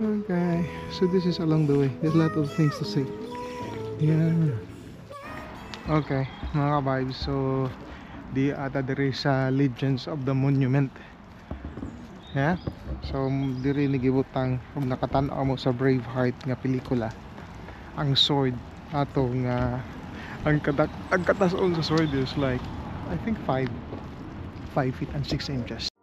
Okay, so this is along the way. There's a lot of things to see. Yeah. Okay, mga ka-vibes. So, di ata diri sa Legends of the Monument. Yeah. So, diri nagibutang kung nakatan-aw mo sa Braveheart nga pelikula. Ang sword atong ang katason sa sword is like I think 5 feet and 6 inches.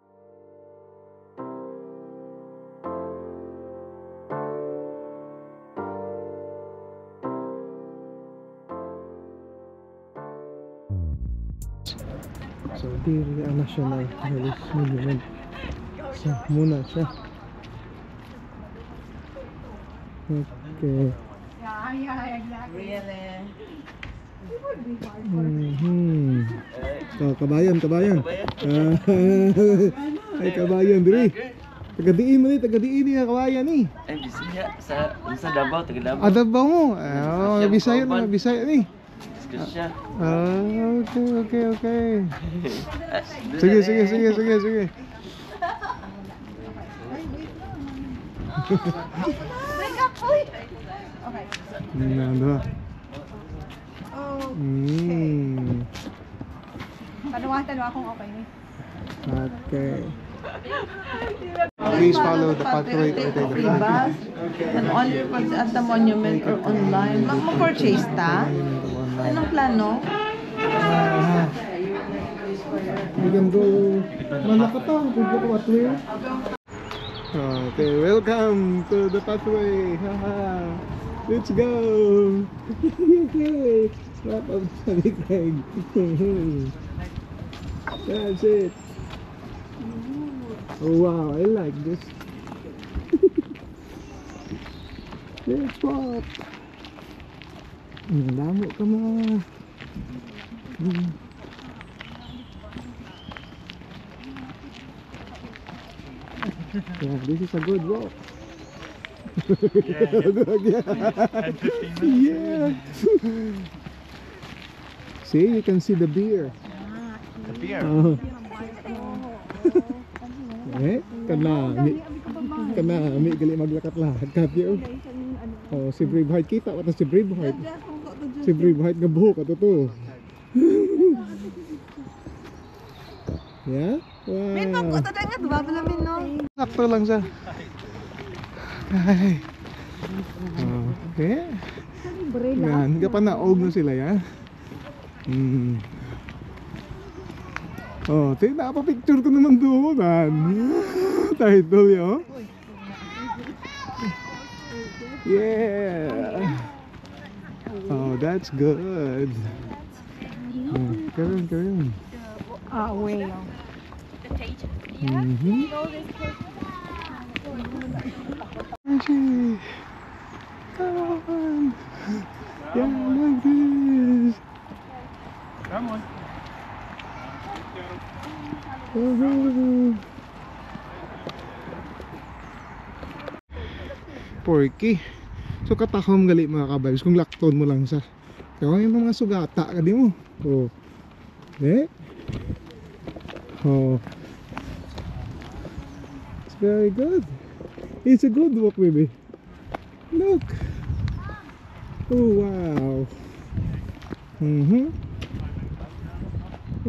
So, diri ang National Police Monument. So, muna siya. Okay. Oh, kabayan. Ay, kabayan diri. Tagadiin mo ni, tagadiin niya kabayan ni. Ay, Bisaya sa Davao, taga Davao. Ah, Davao mo. Oh, Bisaya ni. Diskusya. Okay. Sige. Nando. Tanong kung okay ni. Okay. Please follow the pathway to the free bus and only reports at the monument or online. Mag-purchase ta? Anong plano? We can go Malakatang to the pathway. Okay, welcome to the pathway. Let's go. Wrap up the big. That's it. Oh wow, I like this. Let's walk. Damo ka ma. Yeah, this is a good walk. Yeah. See, you can see the beer. The beer. Kanami gali maglakat lahat kapyo. Oh, si Braveheart kita wala si Braveheart. Si Braveheart nga buhok ato to. Yeah? Wow. May pagkuto na nga, diba ba namin, no? Sakto lang siya. Ay. Okay. Yan, hindi pa naog na sila yan. Oh, napapicture ko naman doon. Title yun. Yeah. Oh, that's good. Karoon. Way. Come on. Yeah, like this. Come on. Porky. So katakom gali mga kabibes kung lakton mo lang sa. Kaya yung mga sugata ka di mo. Oh. Oh. It's very good. It's a good walk, baby. Look. Oh wow.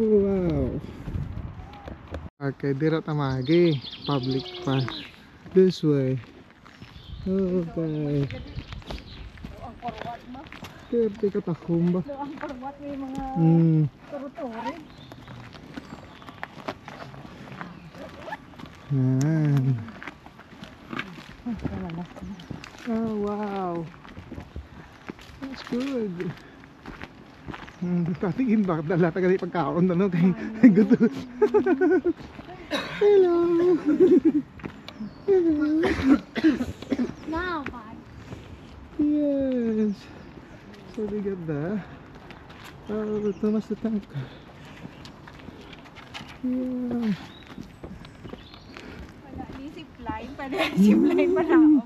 Oh wow. Okay, dira tamagi public pa. This way. Okay. Kerte katakom ba? Ang parwat may mga turo-turo. Yan. Oh wow. That's good. Tatingin ba dala tagali pagkaon na no kay gusto. Hello. Now, bye. Yes. So they got that. Oh, Thomas the Tank. Yeah. Zipline pa na.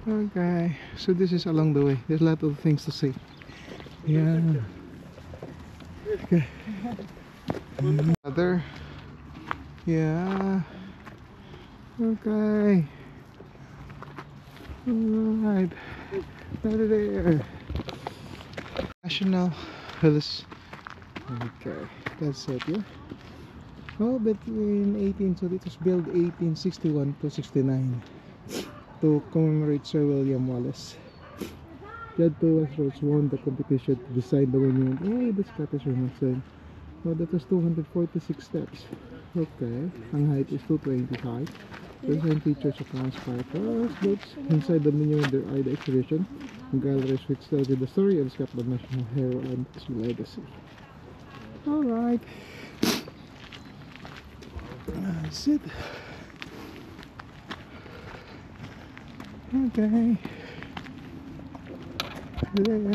Okay, so this is along the way. There's a lot of things to see. Yeah. Okay. Other. Yeah. Okay. Alright. There. National Hills. Okay, that's it, yeah. Oh, between 18, so it was built 1861 to 69 to commemorate Sir William Wallace. Judge Thomas Roach won the competition to design the monument. Oh, the Scottish Renaissance. Oh, that was 246 steps. Okay, ang height is 225. The design features a campfire boats. Inside the monument there are the exhibition and galleries which tell you the story of Scotland national hero and its legacy. Alright. That's it. Okay. There.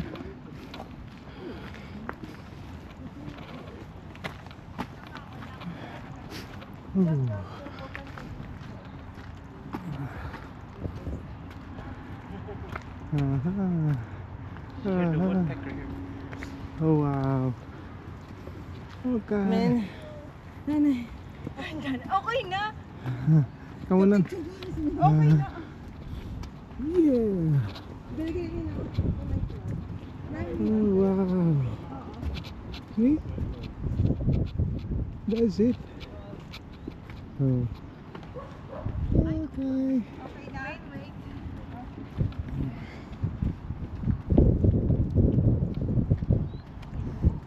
Ooh. Oh wow. Okay. Men. Nanay. Okay na. Kamu lang. Okay na. Yeah. Galigay niyo na. Oh wow. See? That's it. Oh. Okay. Okay na. Wait.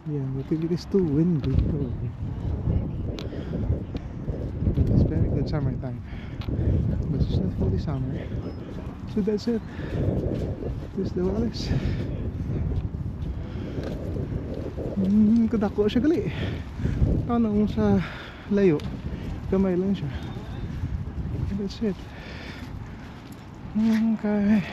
Yeah, I think it is too windy. Oh. It's very good summertime. But it's not fully summer. So that's it. This is the Wallace. Kadako siya gali. Ano sa layo. Kamay lang siya. That's it. Okay.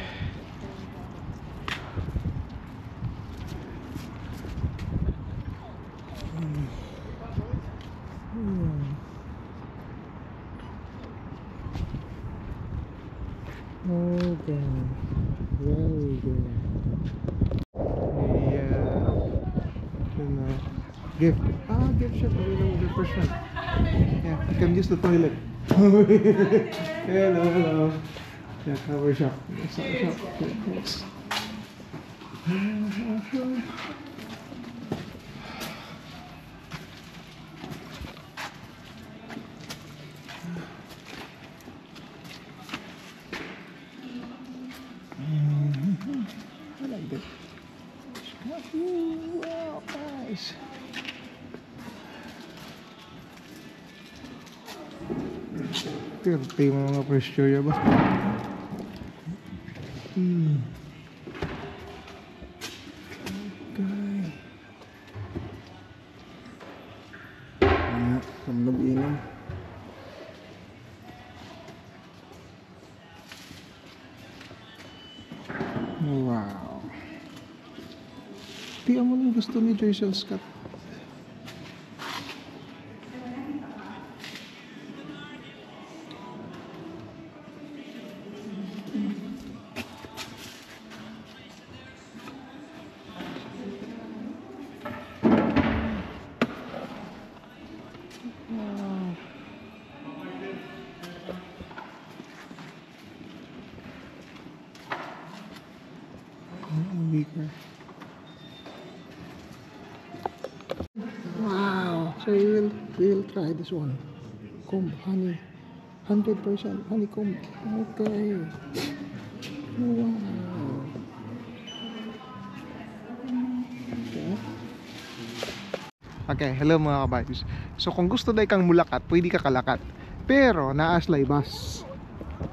Okay, very good. Yeah. Gift. Gift shop. The first one. Yeah, you can use the toilet. Hello. Yeah, cover shop. Shop. Thanks. I like that. Wow, nice. Tirti mo mga pressure ya ba? Okay. Kamlog inom. Wow. Tiyan mo yung gusto ni Joyce Scott. Wow. So we'll try this one. Comb honey. 100% honeycomb. Okay. Wow. Okay, hello mga kabayos. So kung gusto day kang mulakat, pwede ka kalakat. Pero naaslay bus.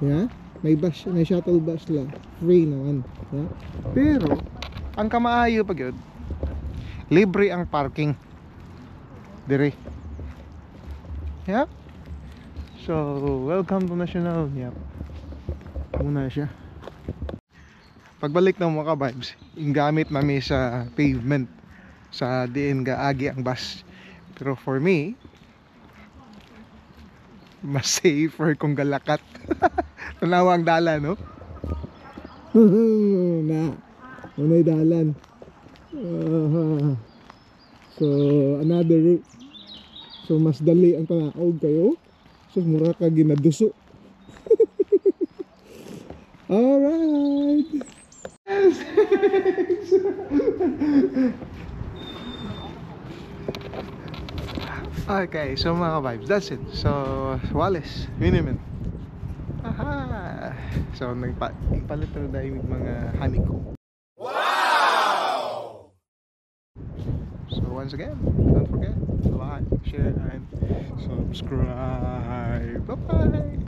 Yeah? May bus, may shuttle bus lang. Free naman. Yeah? Pero ang kamaayo pag yun, libre ang parking. Dire. Yeah? So, welcome to National. Yep. Muna siya. Pagbalik ng mga vibes, yung gamit namin sa pavement sa diin gaagi ang bus. Pero for me, mas safer kung galakat. Tanawa ang dala, no? Na. Unay dalan. So, another route. So, mas dali ang panakaog kayo. So, mura ka ginaduso. Alright. Yes. Okay, so mga vibes, that's it. So, Wallace, Monument. Aha! So, nagpalit na dahil mga honeycomb. Wow! So, once again, don't forget to like, share, and subscribe. Bye-bye!